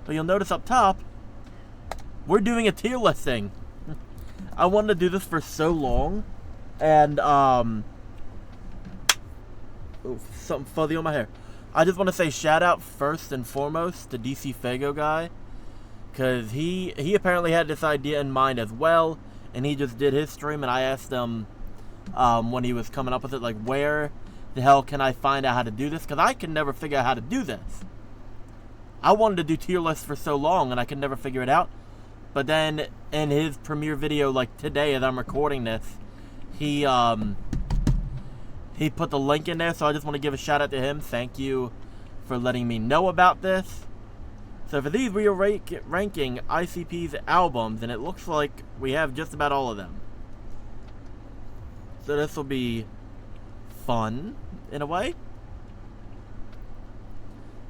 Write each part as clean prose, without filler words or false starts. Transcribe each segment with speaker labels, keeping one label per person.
Speaker 1: But you'll notice up top, we're doing a tier list thing. I wanted to do this for so long, and ooh, something fuzzy on my hair. I just want to say shout out first and foremost to DCFAYGOGUY, because he apparently had this idea in mind as well, and he just did his stream, and I asked him when he was coming up with it, like, where the hell can I find out how to do this? Because I can never figure out how to do this. I wanted to do tier lists for so long, and I could never figure it out. But then, in his premiere video, like today as I'm recording this, he put the link in there, so I just want to give a shout out to him. Thank you for letting me know about this. So for these, we are ranking ICP's albums, and it looks like we have just about all of them. So this will be fun, in a way.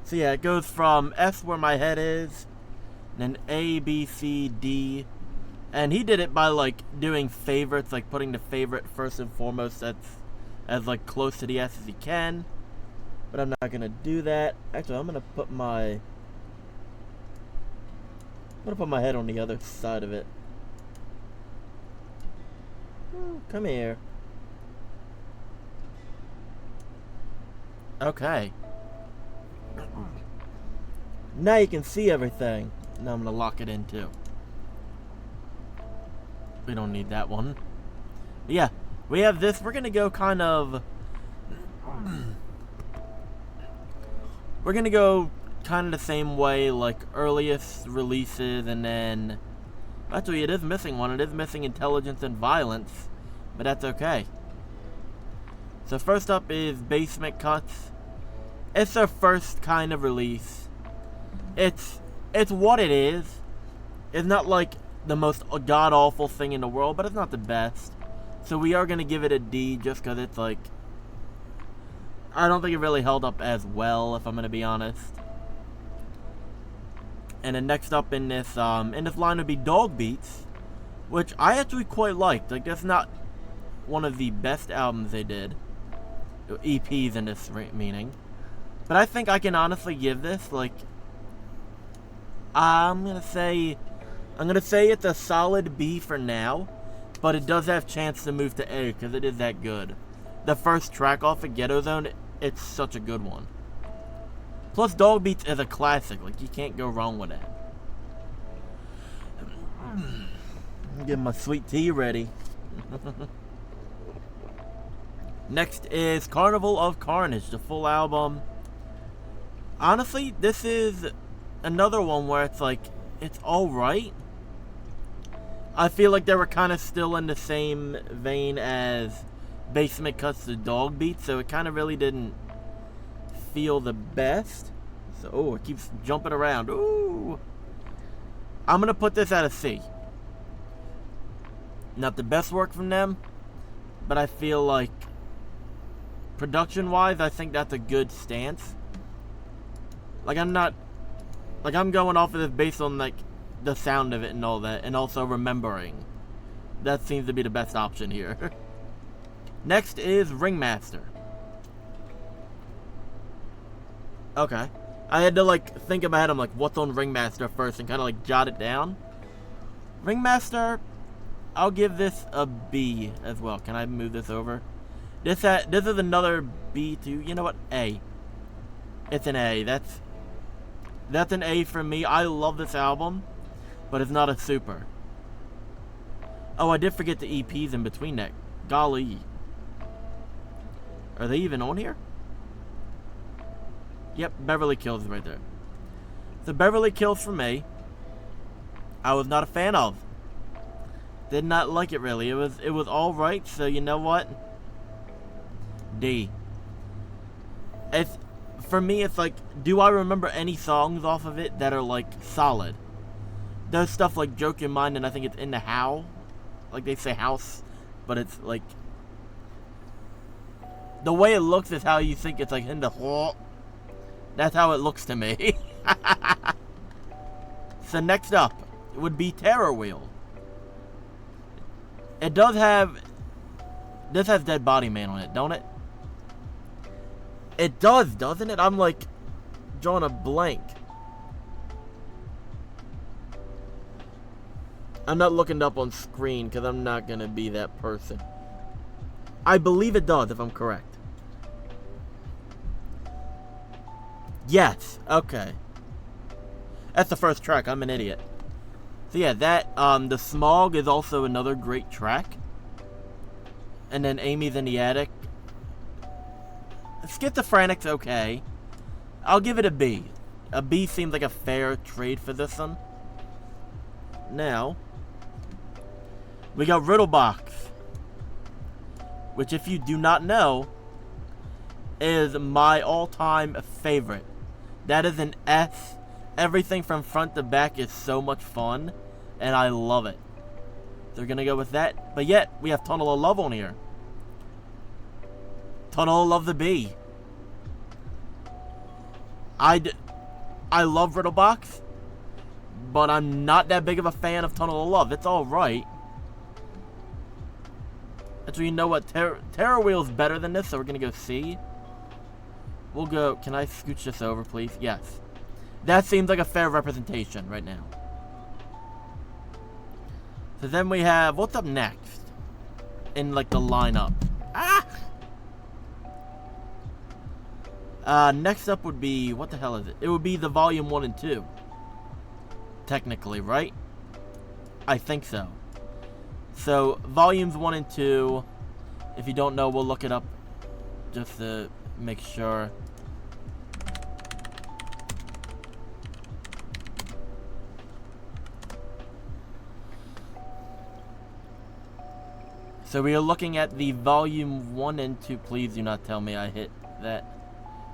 Speaker 1: So yeah, it goes from S, where my head is, and then A, B, C, D. And he did it by, like, doing favorites, like putting the favorite first and foremost as like, close to the S as he can. But I'm not going to do that. Actually, I'm going to put my head on the other side of it. Come here. Okay. Now you can see everything. Now I'm going to lock it in too. We don't need that one. But yeah, we have this. We're going to go kind of... We're going to go kind of the same way, like earliest releases, and then... Actually, it is missing one. It is missing Intelligence and Violence, but that's okay. So first up is Basement Cuts. It's their first kind of release. It's what it is. It's not like the most god-awful thing in the world, but it's not the best. So we are going to give it a D just because it's like... I don't think it really held up as well, if I'm going to be honest. And then next up in this line would be Dog Beats, which I actually quite liked. Like, that's not one of the best albums they did. EPs in this meaning. But I think I can honestly give this, like... I'm gonna say it's a solid B for now, but it does have chance to move to A because it is that good. The first track off of Ghetto Zone, it's such a good one. Plus, Dog Beats is a classic. Like, you can't go wrong with that. Get my sweet tea ready. Next is Carnival of Carnage, the full album. Honestly, this is another one where it's like, it's alright. I feel like they were kind of still in the same vein as Basement Cuts to Dog Beats, so it kind of really didn't feel the best. So, oh, it keeps jumping around. Ooh. I'm going to put this at a C. Not the best work from them, but I feel like production-wise, I think that's a good stance. Like, I'm going off of this based on, like, the sound of it and all that, and also remembering. That seems to be the best option here. Next is Ringmaster. Okay. I had to, like, think in my head, I'm like, what's on Ringmaster first, and kind of, like, jot it down. Ringmaster, I'll give this a B as well. Can I move this over? This is another B too. You know what? A. It's an A. That's an A for me. I love this album, but it's not a super. Oh, I did forget the EPs in between that. Golly. Are they even on here? Yep, Beverly Kills is right there. So Beverly Kills for me, I was not a fan of. Did not like it really. It was alright, so you know what? D. For me, it's like, do I remember any songs off of it that are, like, solid? There's stuff like Joke Your Mind, and I think it's In the How. Like, they say house, but it's, like... The way it looks is how you think it's, like, in the... That's how it looks to me. So next up would be Terror Wheel. It does have... This has Dead Body Man on it, don't it? It does, doesn't it? I'm like drawing a blank. I'm not looking up on screen because I'm not going to be that person. I believe it does, if I'm correct. Yes, okay. That's the first track, I'm an idiot. So yeah, that, The Smog is also another great track. And then Amy's in the Attic. Schizophrenic's okay. I'll give it a B. A B seems like a fair trade for this one. Now, we got Riddlebox, which, if you do not know, is my all-time favorite. That is an S. Everything from front to back is so much fun, and I love it. So we're gonna go with that. But yet, we have Tunnel of Love on here. Tunnel of Love the B. I love Riddlebox, but I'm not that big of a fan of Tunnel of Love. It's alright. Actually, you know what? Terror Wheel's better than this, so we're gonna go C. We'll go... Can I scooch this over, please? Yes. That seems like a fair representation right now. So then we have... What's up next? In, like, the lineup. Next up would be... What the hell is it? It would be the Volume 1 and 2. Technically, right? I think so. So, Volumes 1 and 2... If you don't know, we'll look it up just to make sure. So we are looking at the Volume 1 and 2. Please do not tell me I hit that.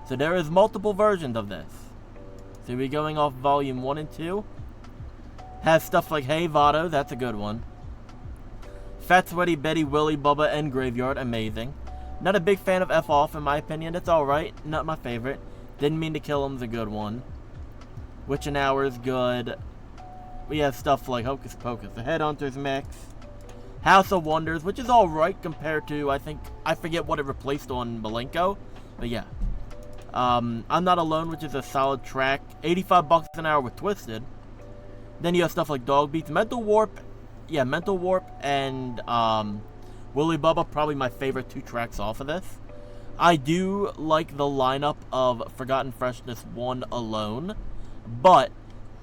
Speaker 1: So there is multiple versions of this. So we're going off Volume 1 and 2. Has stuff like Hey Votto, that's a good one. Fat Sweaty Betty, Willy, Bubba, and Graveyard, amazing. Not a big fan of F Off in my opinion, it's alright, not my favorite. Didn't Mean to Kill Him's a good one. Witch an Hour's good. We have stuff like Hocus Pocus, the Headhunters mix. House of Wonders, which is alright compared to, I forget what it replaced on Malenko. But yeah. I'm Not Alone, which is a solid track. 85 bucks an hour with Twisted. Then you have stuff like Dog Beats, Mental Warp. Yeah, Mental Warp and Willy Bubba, probably my favorite two tracks off of this. I do like the lineup of Forgotten Freshness 1 alone, but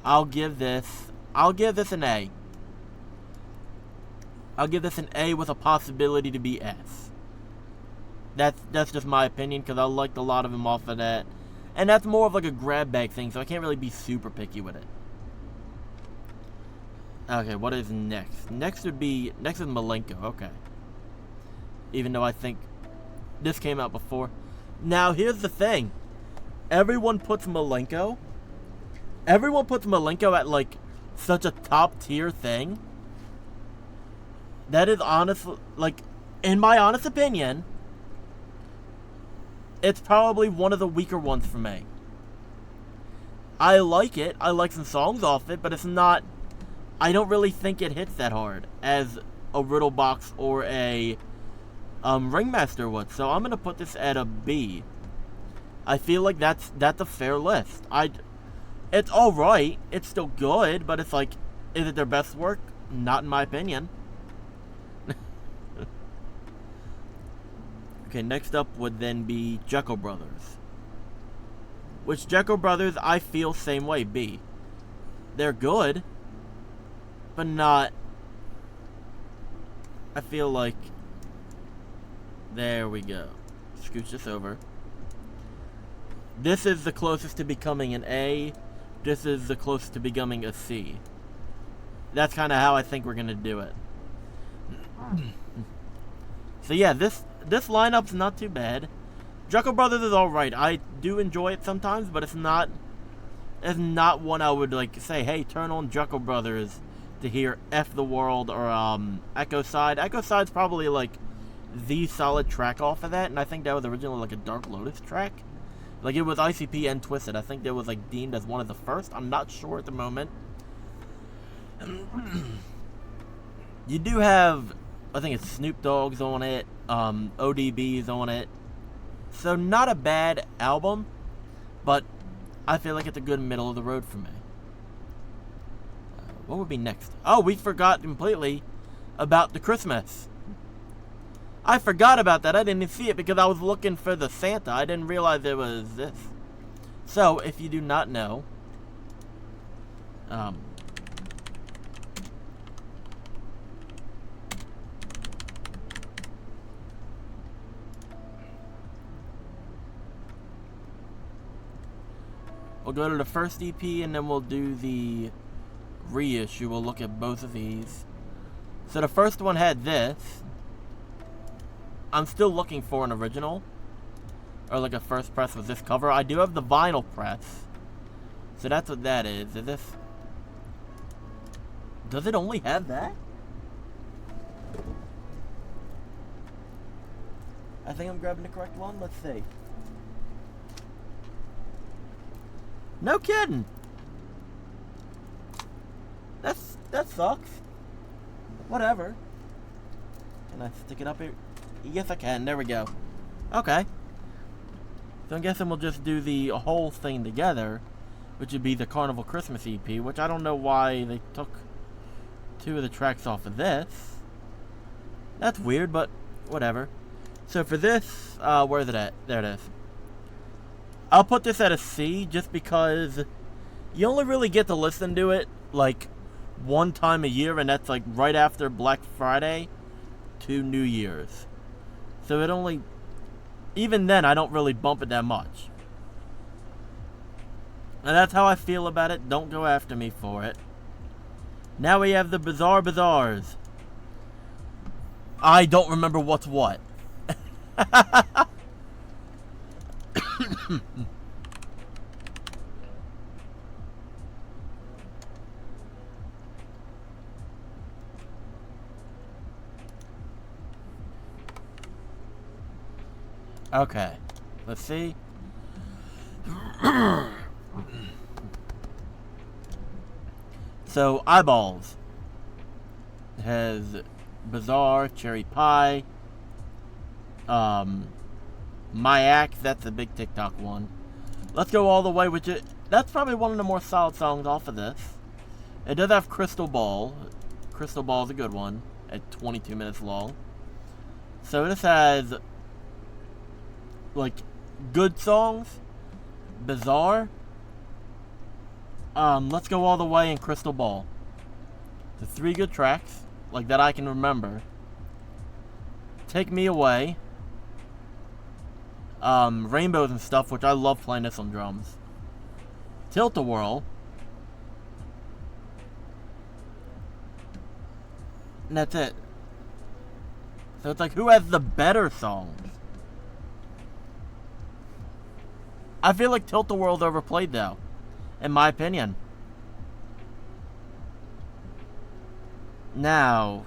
Speaker 1: I'll give this an A. I'll give this an A with a possibility to be S. That's just my opinion, because I liked a lot of them off of that. And that's more of like a grab bag thing, so I can't really be super picky with it. Okay, what is next? Next is Malenko, okay. Even though I think this came out before. Now, here's the thing. Everyone puts Malenko at, like, such a top tier thing. That is honestly, like, in my honest opinion, it's probably one of the weaker ones for me. I like it. I like some songs off it, but it's not... I don't really think it hits that hard as a Riddlebox or a Ringmaster would. So I'm going to put this at a B. I feel like that's a fair list. It's alright. It's still good, but it's like, is it their best work? Not in my opinion. Okay, next up would then be Jekyll Brothers. Which Jekyll Brothers, I feel same way, B. They're good, but not... I feel like... There we go. Scooch this over. This is the closest to becoming an A. This is the closest to becoming a C. That's kind of how I think we're going to do it. So yeah, this lineup's not too bad. Jekyll Brothers is alright. I do enjoy it sometimes, but it's not one I would like say, hey, turn on Jekyll Brothers to hear F the World or Echo Side. Echo Side's probably like the solid track off of that, and I think that was originally like a Dark Lotus track. Like it was ICP and Twisted. I think that was like deemed as one of the first. I'm not sure at the moment. You do have, I think it's Snoop Dogg's on it, ODB's on it. So not a bad album, but I feel like it's a good middle of the road for me. what would be next? Oh, we forgot completely about the Christmas. I forgot about that. I didn't see it because I was looking for the Santa. I didn't realize it was this. So, if you do not know, we'll go to the first EP and then we'll do the reissue. We'll look at both of these. So the first one had this. I'm still looking for an original, or like a first press with this cover. I do have the vinyl press, so that's what that is. Is this? Does it only have that? I think I'm grabbing the correct one. Let's see. No kidding. That sucks. Whatever. Can I stick it up here? Yes, I can. There we go. Okay. So I'm guessing we'll just do the whole thing together, which would be the Carnival Christmas EP, which I don't know why they took 2 of the tracks off of this. That's weird, but whatever. So for this, where is it at? There it is. I'll put this at a C just because you only really get to listen to it like one time a year, and that's like right after Black Friday to New Year's. So it only, even then, I don't really bump it that much. And that's how I feel about it. Don't go after me for it. Now we have the Bizarre Bazaars. I don't remember what's what. Okay, let's see. So, Eyeballs has Bizarre, Cherry Pie, My Axe, that's a big TikTok one. Let's go all the way, which that's probably one of the more solid songs off of this. It does have Crystal Ball. Crystal Ball is a good one at 22 minutes long. So this has like good songs, Bizarre. Let's go all the way in Crystal Ball. The 3 good tracks, like that I can remember. Take Me Away. Rainbows and Stuff, which I love playing this on drums. Tilt-A-Whirl. And that's it. So it's like, who has the better songs? I feel like Tilt-A-Whirl's overplayed, though, in my opinion. Now,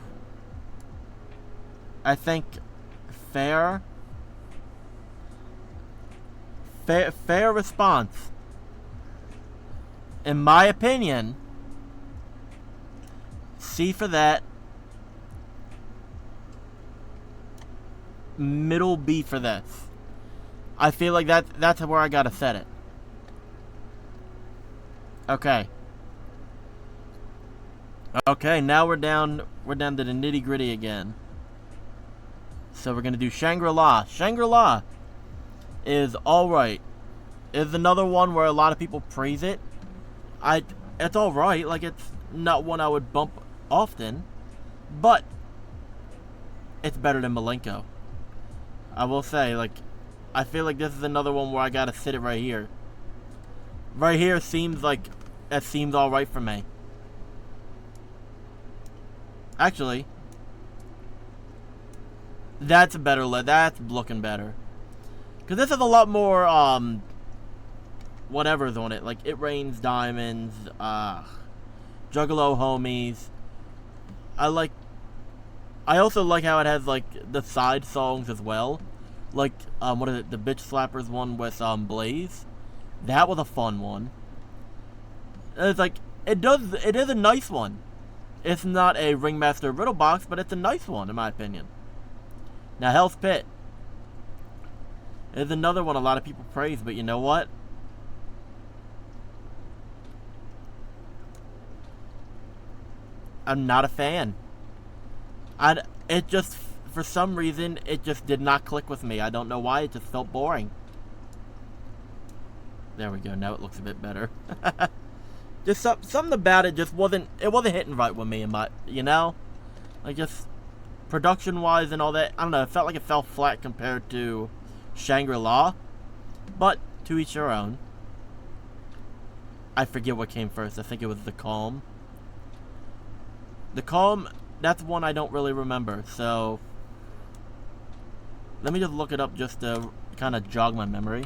Speaker 1: I think Fair Response, in my opinion, C for that, middle B for this. I feel like that's where I gotta set it. Okay. Okay, now we're down to the nitty-gritty again. So we're gonna do Shangri-La. Shangri-La is alright. Is another one where a lot of people praise it. It's alright, like it's not one I would bump often, but it's better than Malenko. I will say, like, I feel like this is another one where I gotta sit it right here. Right here seems like it seems alright for me. Actually, that's that's looking better. Because this has a lot more, whatever's on it. Like, It Rains Diamonds, Juggalo Homies. I also like how it has, like, the side songs as well. Like, what is it? The Bitch Slappers one with, Blaze. That was a fun one. It's like, it is a nice one. It's not a Ringmaster Riddle Box, but it's a nice one, in my opinion. Now, Hell's Pit is another one a lot of people praise, but you know what? I'm not a fan. It just, for some reason, it just did not click with me. I don't know why. It just felt boring. There we go. Now it looks a bit better. Just something about it just wasn't hitting right with me. Like just production-wise and all that. I don't know. It felt like it fell flat compared to Shangri-La. But to each their own. I forget what came first. I think it was The Calm. The Calm, that's one I don't really remember. So let me just look it up just to kind of jog my memory.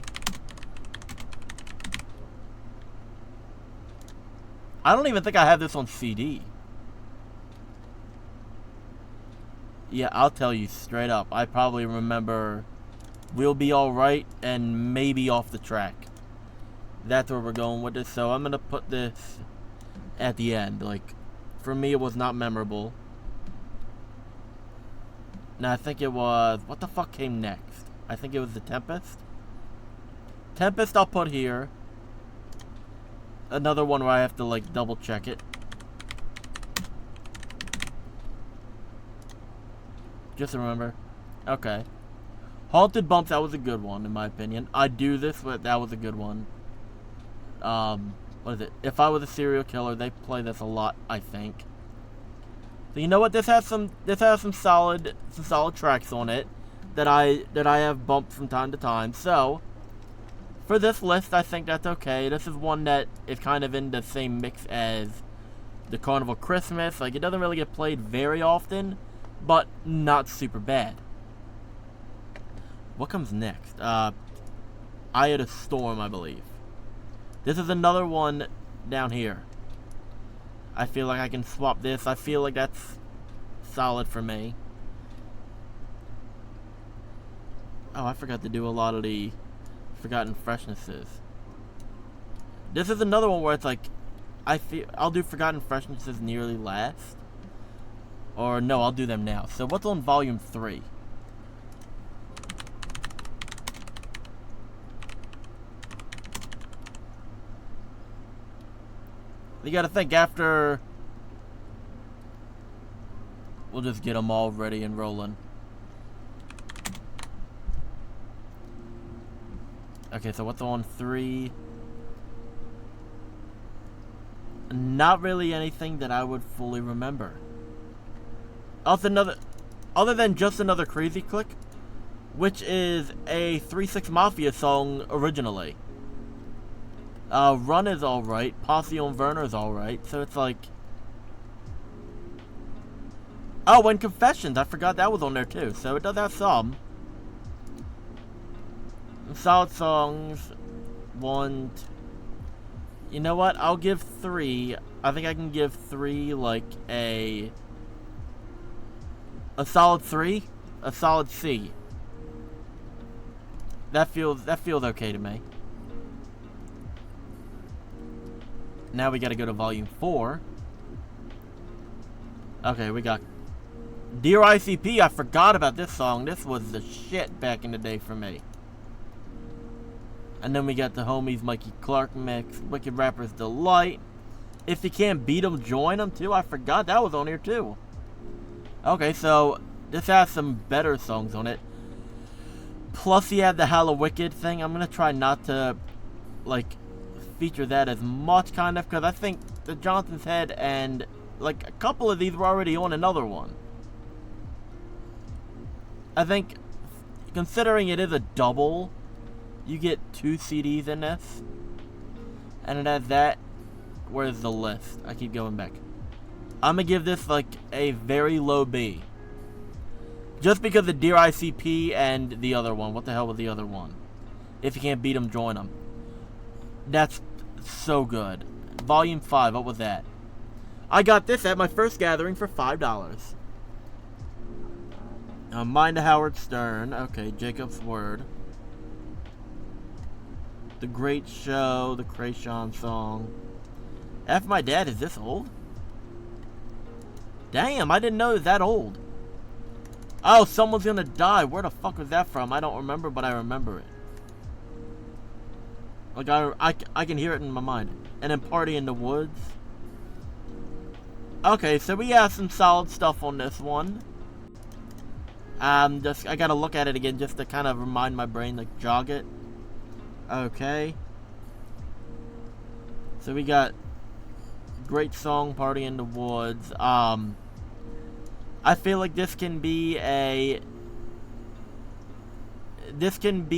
Speaker 1: I don't even think I have this on CD. Yeah, I'll tell you straight up. I probably remember We'll Be Alright and maybe Off the Track. That's where we're going with this. So I'm going to put this at the end. Like, for me, it was not memorable. Now, I think it was... What the fuck came next? I think it was The Tempest. Tempest I'll put here. Another one where I have to, like, double check it. Just to remember. Okay. Haunted Bumps, that was a good one, in my opinion. I Do This, but that was a good one. What is it? If I Was a Serial Killer, they play this a lot, I think. So you know what? This has some solid tracks on it that I have bumped from time to time. So for this list, I think that's okay. This is one that is kind of in the same mix as the Carnival Christmas. Like, it doesn't really get played very often, but not super bad. What comes next? Eye of the Storm, I believe. This is another one down here. I feel like I can swap this. I feel like that's solid for me. Oh, I forgot to do a lot of the Forgotten Freshnesses. This is another one where it's like, I'll do Forgotten Freshnesses nearly last. Or no, I'll do them now. So what's on volume 3? You gotta think after... We'll just get them all ready and rolling. Okay, so what's on 3? Not really anything that I would fully remember. Other than Just Another Crazy Click, which is a 3-6 Mafia song originally. Run is alright. Posse on Werner is alright. So it's like... Oh, and Confessions. I forgot that was on there too. So it does have some. Solid songs. One. You know what? I'll give 3. I think I can give 3 like a solid 3. A solid C. That feels okay to me. Now we gotta go to volume 4. Okay, we got Dear ICP. I forgot about this song. This was the shit back in the day for me. And then we got the Homies Mikey Clark mix. Wicked Rapper's Delight. If You Can't Beat 'Em, Join 'Em too. I forgot that was on here too. Okay, so this has some better songs on it. Plus he had the Halla Wicked thing. I'm gonna try not to like feature that as much, kind of, because I think the Johnson's Head and like a couple of these were already on another one. I think, considering it is a double, you get 2 CDs in this, and it has that. Where's the list? I keep going back. I'm gonna give this like a very low B, just because of Dear ICP and the other one. What the hell was the other one? If You Can't Beat 'Em, Join 'Em. That's so good. Volume 5, what was that? I got this at my first gathering for $5. Mind of Howard Stern. Okay, Jacob's Word. The Great Show. The Krayshawn Song. F My Dad. Is this old? Damn, I didn't know it was that old. Oh, Someone's Gonna Die. Where the fuck was that from? I don't remember, but I remember it. Like, I can hear it in my mind. And then Party in the Woods. Okay, so we have some solid stuff on this one. I gotta look at it again just to kind of remind my brain, like, jog it. Okay. So we got great song, Party in the Woods. I feel like this can be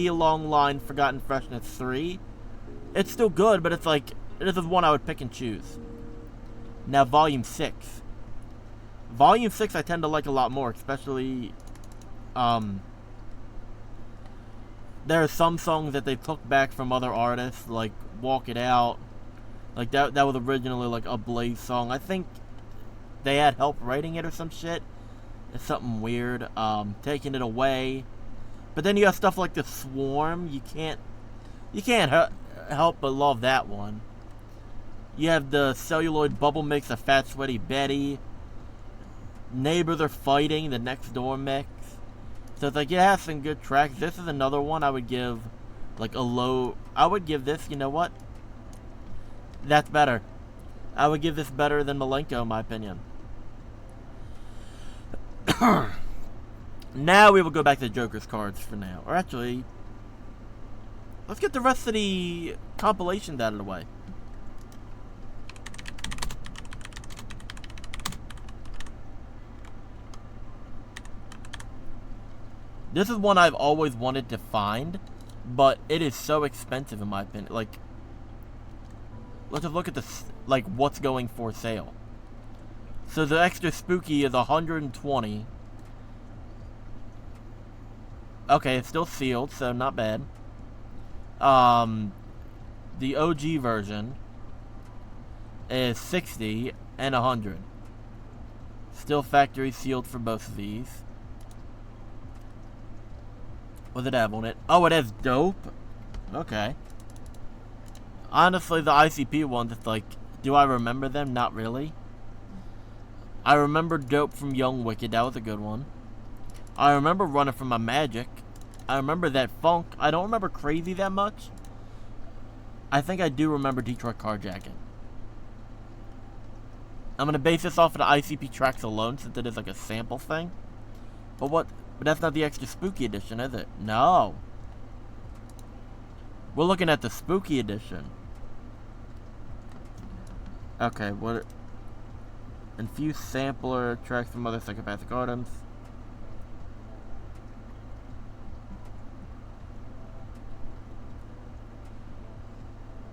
Speaker 1: along line Forgotten Freshness 3. It's still good, but it's like, this is one I would pick and choose. Now, Volume 6. Volume 6 I tend to like a lot more, especially, there are some songs that they took back from other artists, like Walk It Out. Like, that was originally, like, a Blaze song. I think they had help writing it or some shit. It's something weird. Taking It Away. But then you have stuff like The Swarm. You can't help but love that one. You have the Celluloid Bubble Mix of Fat Sweaty Betty. Neighbors Are Fighting, the Next Door mix. So it's like, it has some good tracks. This is another one I would give, like, I would give this, you know what? That's better. I would give this better than Malenko, in my opinion. Now we will go back to Joker's cards for now. Or actually, let's get the rest of the compilations out of the way. This is one I've always wanted to find, but it is so expensive in my opinion. Like, let's just look at this, like, what's going for sale. So the extra spooky is $120. Okay, it's still sealed, so not bad. The OG version is $60 and $100. Still factory sealed for both of these. What did it have on it? Oh, it has Dope? Okay. Honestly, the ICP ones, it's like, do I remember them? Not really. I remember Dope from Young Wicked. That was a good one. I remember Running From My Magic. I remember That Funk. I don't remember Crazy that much. I think I do remember Detroit Carjacking. I'm going to base this off of the ICP tracks alone, since it is like a sample thing. But that's not the extra spooky edition, is it? No. We're looking at the spooky edition. Okay, what? Infused sampler, tracks from other psychopathic items.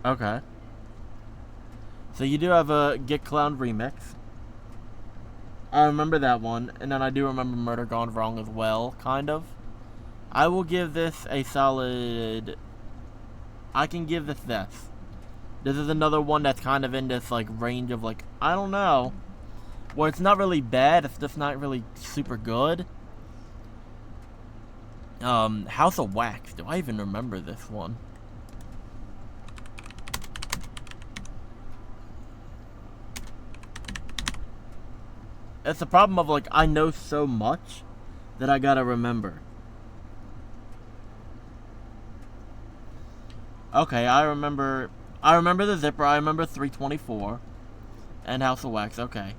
Speaker 1: Okay. So you do have a Get Clowned remix. I remember that one, and then I do remember Murder Gone Wrong as well, kind of. I will give this a solid... I can give this this. This is another one that's kind of in this, like, range of, like, I don't know. Well, it's not really bad, it's just not really super good. House of Wax. Do I even remember this one? It's the problem of, like, I know so much that I gotta remember. Okay, I remember the Zipper, I remember 324, and House of Wax, okay.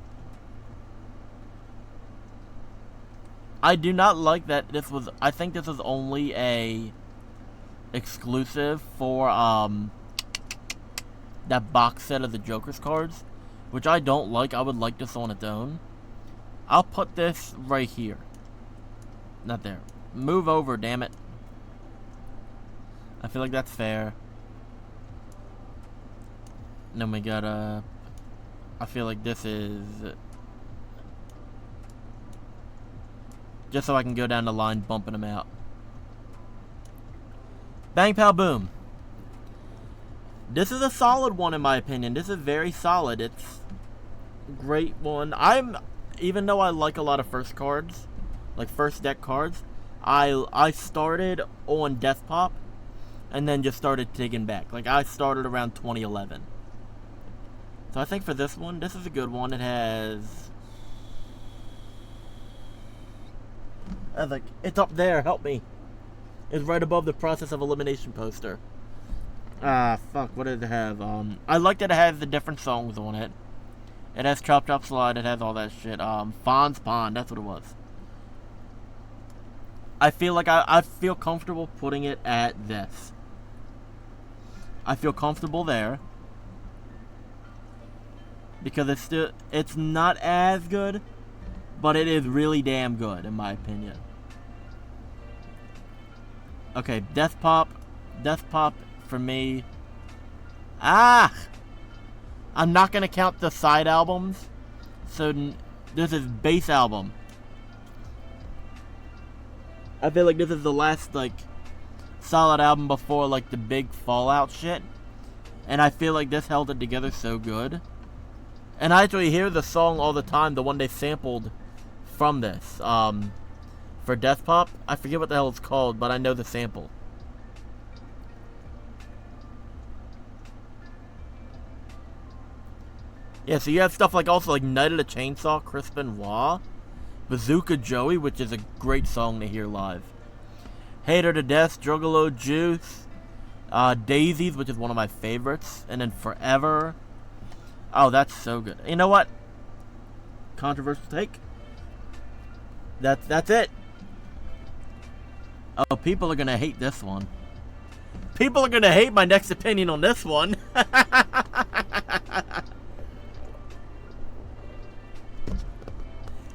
Speaker 1: I do not like that this was, I think this is only a exclusive for, that box set of the Joker's cards, which I don't like. I would like this on its own. I'll put this right here. Not there. Move over, damn it. I feel like that's fair. And then we got I feel like this is... just so I can go down the line bumping them out. Bang Pow Boom. This is a solid one in my opinion. This is very solid. It's a great one. Even though I like a lot of first cards, like first deck cards, I started on Death Pop and then just started digging back. Like, I started around 2011. So I think for this one, this is a good one. It has... it's up there, help me. It's right above the Process of Elimination poster. Fuck, what did it have? I like that it has the different songs on it. It has Chop Chop Slide. It has all that shit. Fonz Pond. That's what it was. I feel like I feel comfortable putting it at this. I feel comfortable there. Because it's not as good, but it is really damn good, in my opinion. Okay, Death Pop for me. I'm not gonna count the side albums. So this is base album. I feel like this is the last like solid album before like the big Fallout shit, and I feel like this held it together so good. And I actually hear the song all the time, the one they sampled from this, for Death Pop. I forget what the hell it's called, but I know the sample. Yeah, so you have stuff like also like Night of the Chainsaw, Chris Benoit, Bazooka Joey, which is a great song to hear live. Hater to Death, Juggalo Juice, Daisies, which is one of my favorites, and then Forever. Oh, that's so good. You know what? Controversial take. That's it. Oh, people are gonna hate this one. People are gonna hate my next opinion on this one.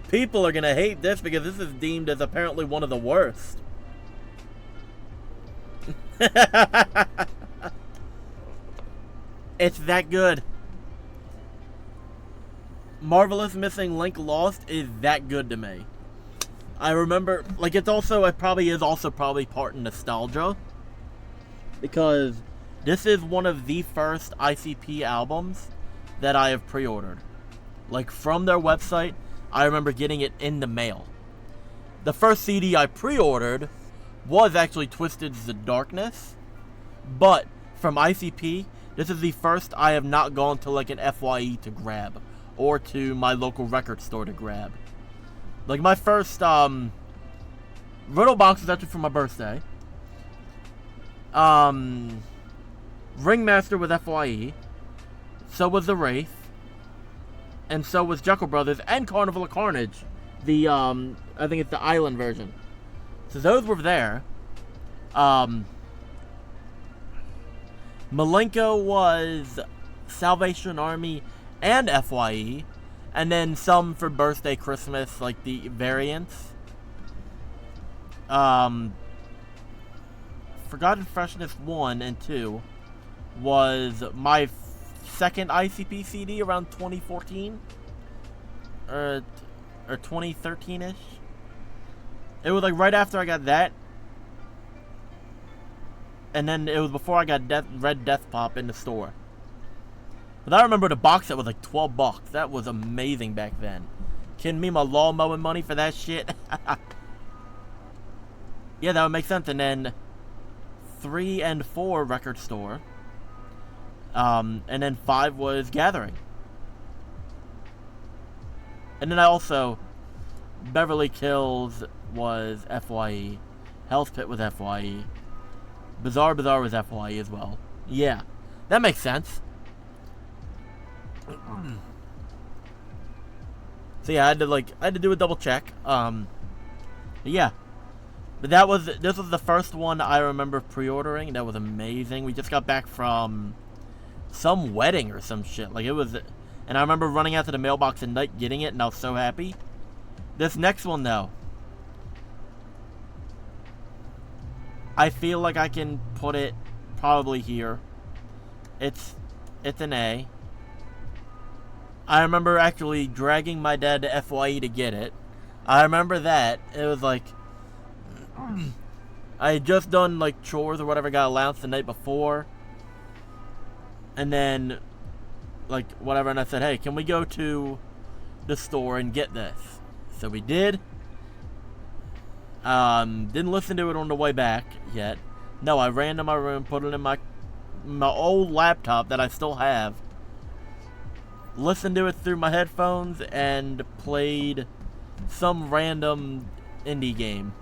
Speaker 1: People are gonna hate this because this is deemed as apparently one of the worst. It's that good. Marvelous Missing Link Lost is that good to me. I remember, like, it probably is also part nostalgia, because this is one of the first ICP albums that I have pre-ordered. Like, from their website, I remember getting it in the mail. The first CD I pre-ordered was actually Twisted the Darkness, but from ICP, this is the first I have not gone to like an FYE to grab, or to my local record store to grab. Like, my first Riddle box was actually for my birthday. Ringmaster was FYE. So was The Wraith. And so was Jekyll Brothers and Carnival of Carnage. The, I think it's the Island version. So those were there. Malenko was Salvation Army and FYE. And then some for birthday, Christmas, like the variants. Forgotten Freshness 1 and 2 was my second ICP CD around 2014. Or 2013-ish. It was like right after I got that. And then it was before I got Red Death Pop in the store. But I remember the box set was like $12. That was amazing back then. Kidding me? My lawn mowing money for that shit? Yeah, that would make sense. And then 3 and 4 record store. And then 5 was Gathering. And then I also... Beverly Kills was FYE. Hell's Pit was FYE. Bizarre Bazaar was FYE as well. Yeah, that makes sense. So yeah, I had to do a double check. Yeah. But this was the first one I remember pre-ordering. That was amazing. We just got back from some wedding or some shit. Like, it was, and I remember running out to the mailbox at night getting it, and I was so happy. This next one, though, I feel like I can put it probably here. It's an A. I remember actually dragging my dad to FYE to get it. I remember that. It was like, I had just done like chores or whatever, got allowance the night before. And then, like, whatever, and I said, hey, can we go to the store and get this? So we did. Didn't listen to it on the way back yet. No, I ran to my room, put it in my old laptop that I still have. Listened to it through my headphones and played some random indie game.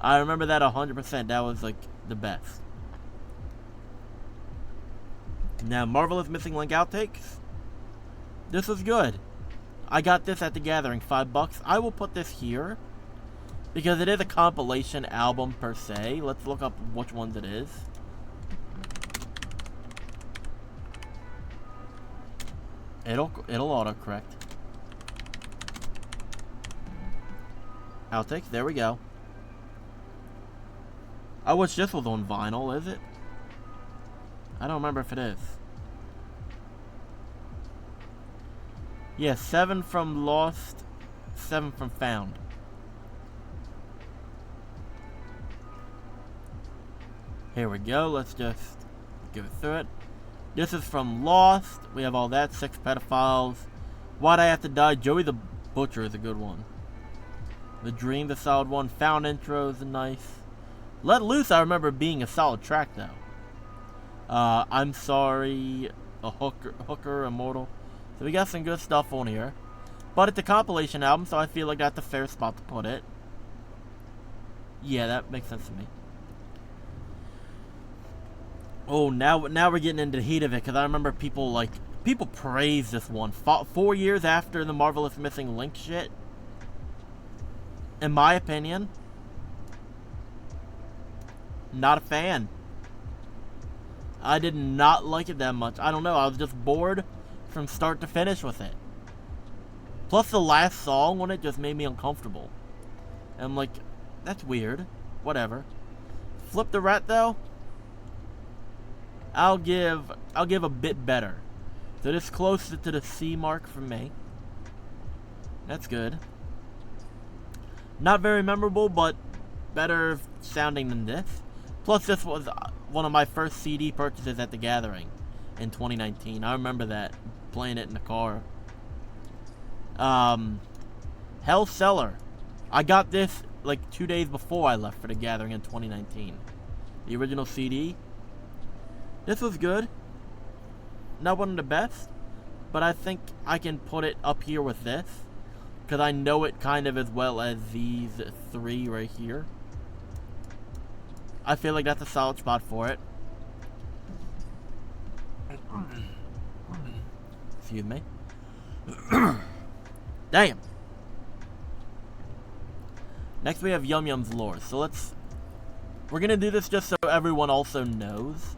Speaker 1: I remember that 100%. That was like the best. Now, Marvelous Missing Link outtakes. This is good. I got this at the Gathering, $5. I will put this here because it is a compilation album per se. Let's look up which ones it is. It'll autocorrect. Outtakes, there we go. I wish this was on vinyl, is it? I don't remember if it is. Yeah, 7 from Lost, 7 from Found. Here we go, let's just give it through it. This is from Lost, we have all that, 6 pedophiles. Why'd I Have to Die? Joey the Butcher is a good one. The Dream's a solid one, Found intro is nice. Let Loose, I remember being a solid track though. I'm Sorry, a Hooker, Immortal. So we got some good stuff on here. But it's a compilation album, so I feel like that's a fair spot to put it. Yeah, that makes sense to me. Oh, now we're getting into the heat of it, because I remember people praise this one. 4 years after the Marvelous Missing Link shit. In my opinion, not a fan. I did not like it that much. I don't know, I was just bored from start to finish with it. Plus the last song on it just made me uncomfortable. And I'm like, that's weird. Whatever. Flip the Rat though, I'll give a bit better. So this is closer to the C mark for me. That's good. Not very memorable, but better sounding than this. Plus this was one of my first CD purchases at the Gathering in 2019. I remember that, playing it in the car. Hell Cellar. I got this like 2 days before I left for the Gathering in 2019. The original CD. This was good. Not one of the best, but I think I can put it up here with this, because I know it kind of as well as these 3 right here. I feel like that's a solid spot for it. Excuse me. Damn. Next we have Yum Yum's Lore. So we're gonna do this just so everyone also knows.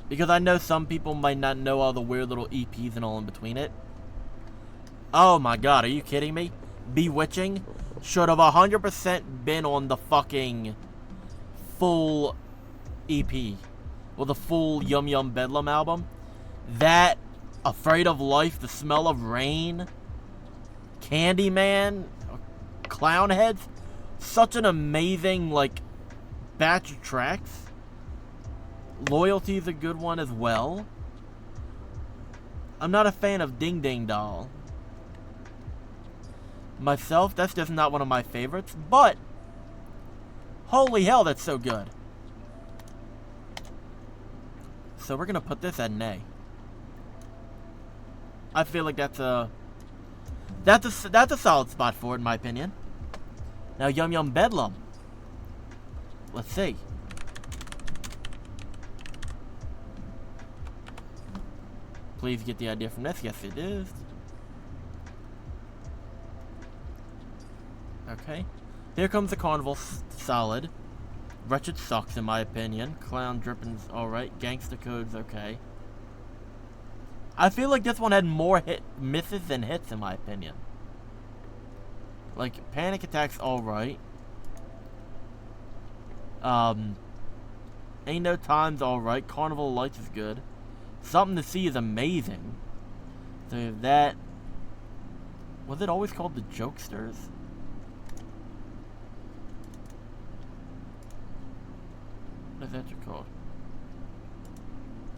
Speaker 1: Because I know some people might not know all the weird little EPs and all in between it. Oh my god, are you kidding me? Bewitching should have 100% been on the fucking full EP. Well, the full Yum Yum Bedlam album. That, Afraid of Life, The Smell of Rain, Candyman, Clown Heads. Such an amazing, batch of tracks. Loyalty is a good one as well. I'm not a fan of Ding Ding Doll. Myself, that's just not one of my favorites, but holy hell, that's so good. So we're gonna put this at an A. I feel like that's a solid spot for it, in my opinion. Now Yum Yum Bedlam. Let's see. Please get the idea from this. Yes, it is. Okay. Here comes the Carnival. Solid. Wretched sucks, in my opinion. Clown Drippin's alright. Gangsta Code's okay. I feel like this one had more misses than hits, in my opinion. Panic Attack's alright. Ain't No Time's alright. Carnival Lights is good. Something to See is amazing. So that... Was it always called The Jokesters? What is that called?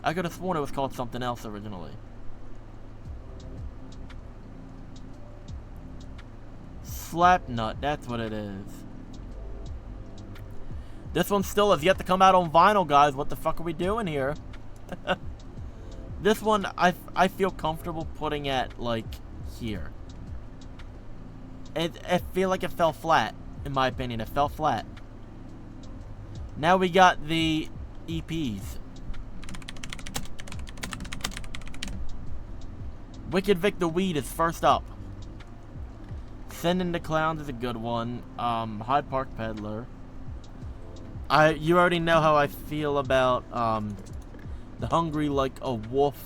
Speaker 1: I could have sworn it was called something else originally. Slapnut, that's what it is. This one still has yet to come out on vinyl, guys. What the fuck are we doing here? This one, I feel comfortable putting at, here. I feel like it fell flat, in my opinion. It fell flat. Now we got the EPs. Wicked Vic the Weed is first up. Sending the Clowns is a good one. Hyde Park Peddler. You already know how I feel about the Hungry Like a Wolf.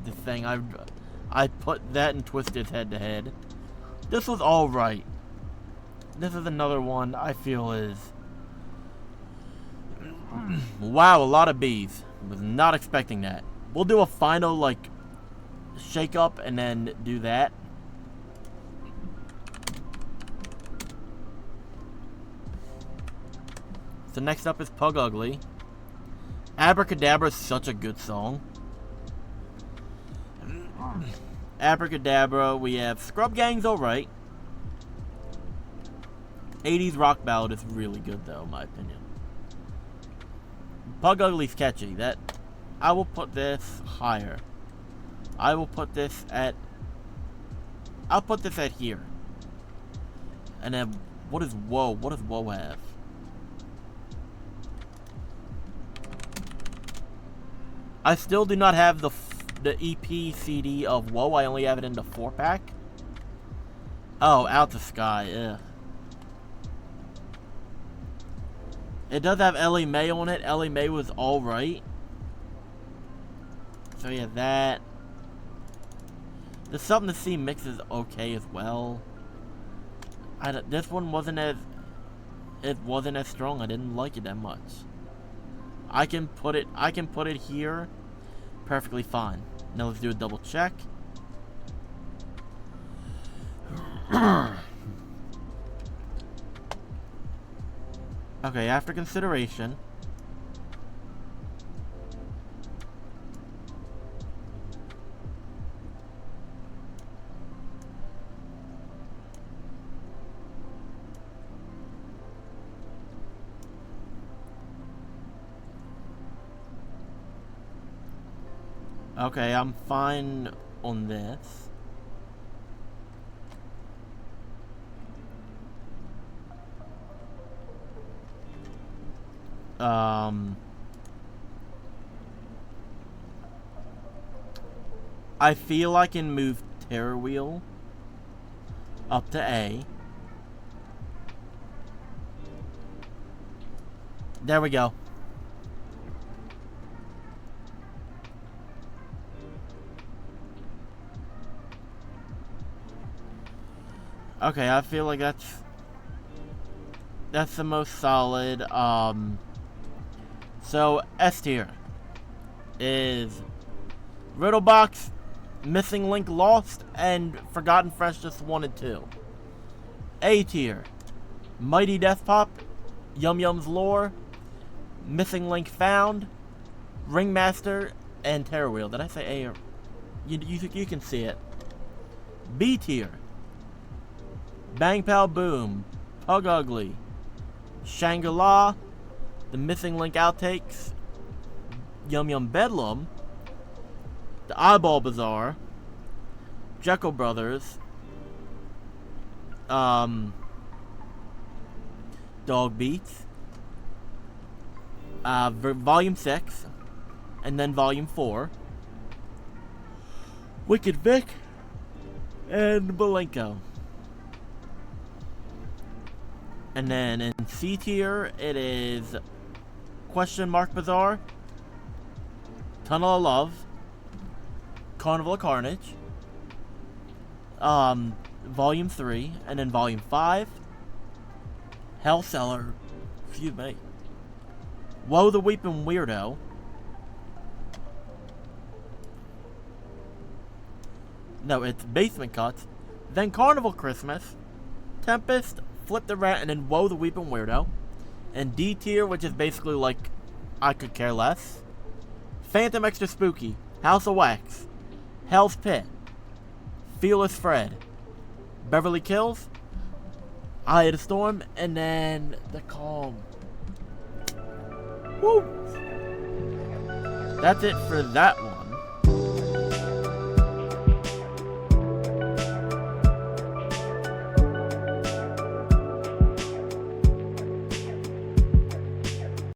Speaker 1: The thing I put that and Twisted head to head. This was all right. This is another one I feel is wow, a lot of bees. Was not expecting that. We'll do a final like shake up and then do that. So next up is Pug Ugly. Abracadabra is such a good song. Abracadabra, we have Scrub Gang's alright. 80s rock ballad is really good though, in my opinion. Pug Ugly's catchy. That I will put this higher. I'll put this at here. And then what is Whoa? What does Whoa have? I still do not have the EP CD of Whoa. I only have it in the 4-pack. Oh, Out the Sky. Ugh. It does have Ellie Mae on it. Ellie Mae was alright. So yeah, that. The Something to See mix is okay as well. This one wasn't as strong. I didn't like it that much. I can put it here perfectly fine. Now let's do a double check. Okay, after consideration. Okay, I'm fine on this. I feel I can move Terror Wheel up to A. There we go. Okay, I feel like that's the most solid. So S tier is Riddlebox, Missing Link Lost, and Forgotten Freshness 1 and 2. A tier, Mighty Death Pop, Yum Yum's Lore, Missing Link Found, Ringmaster, and Terror Wheel. Did I say A or you can see it. B tier, Bang Pow Boom, Pug Ugly, Shangri-La, The Missing Link Outtakes, Yum Yum Bedlam, The Eyeball Bazaar, Jekyll Brothers, Dog Beats, Volume 6, and then Volume 4, Wicked Vic, and Malenko. And then in C tier, it is Question Mark Bazaar, Tunnel of Love, Carnival of Carnage, Volume 3, and then Volume 5, Hell Cellar, excuse me, Woe the Weeping Weirdo, no, it's Basement Cuts, then Carnival Christmas, Tempest, Flip the Rat, and then Woe the Weeping Weirdo. And D tier, which is basically like I Could Care Less, Phantom Extra Spooky, House of Wax, Hell's Pit, Fearless Fred, Beverly Kills, Eye of the Storm, and then The Calm. Woo! That's it for that one.